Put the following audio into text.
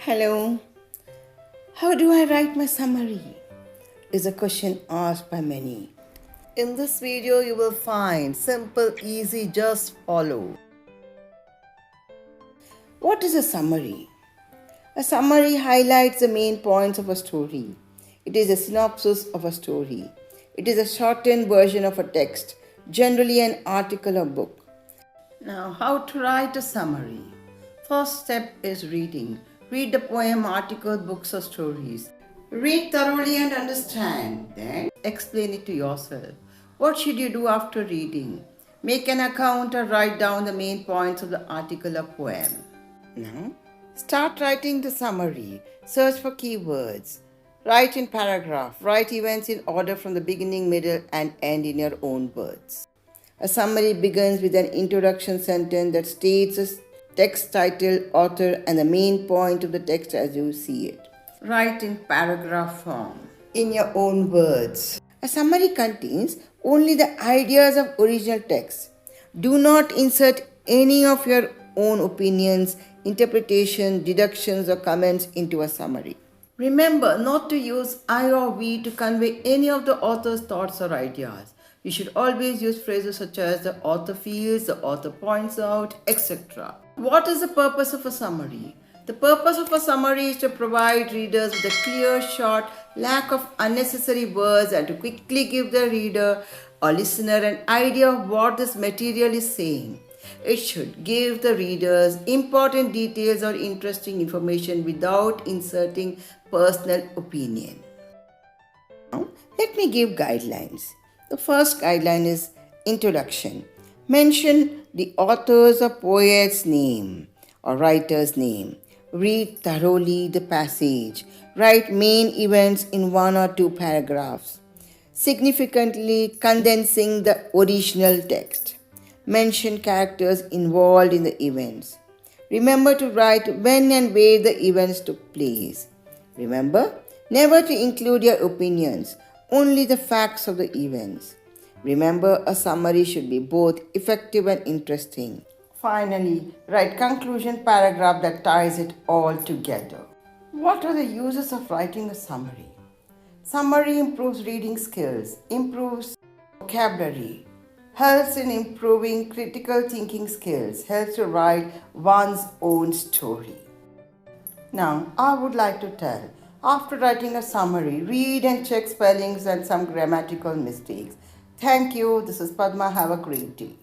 Hello, how do I write my summary? Is a question asked by many. In this video, you will find simple, easy, just follow. What is a summary? A summary highlights the main points of a story. It is a synopsis of a story. It is a shortened version of a text, generally an article or book. Now, how to write a summary? First step is reading. Read the poem, article, books or stories. Read thoroughly and understand. Then explain it to yourself. What should you do after reading? Make an account or write down the main points of the article or poem. Now, start writing the summary. Search for keywords. Write in paragraph. Write events in order from the beginning, middle and end in your own words. A summary begins with an introduction sentence that states a text title, author, and the main point of the text as you see it. Write in paragraph form, in your own words. A summary contains only the ideas of original text. Do not insert any of your own opinions, interpretation, deductions, or comments into a summary. Remember not to use I or we to convey any of the author's thoughts or ideas. You should always use phrases such as the author feels, the author points out, etc. What is the purpose of a summary? The purpose of a summary is to provide readers with a clear, short, lack of unnecessary words and to quickly give the reader or listener an idea of what this material is saying. It should give the readers important details or interesting information without inserting personal opinion. Now, let me give guidelines. The first guideline is introduction. Mention the author's or poet's name or writer's name. Read thoroughly the passage. Write main events in 1 or 2 paragraphs, significantly condensing the original text. Mention characters involved in the events. Remember to write when and where the events took place. Remember never to include your opinions, only the facts of the events. Remember, a summary should be both effective and interesting. Finally, write conclusion paragraph that ties it all together. What are the uses of writing a summary? Summary improves reading skills, improves vocabulary, helps in improving critical thinking skills, helps to write one's own story. Now, I would like to tell, after writing a summary, read and check spellings and some grammatical mistakes. Thank you. This is Padma. Have a great day.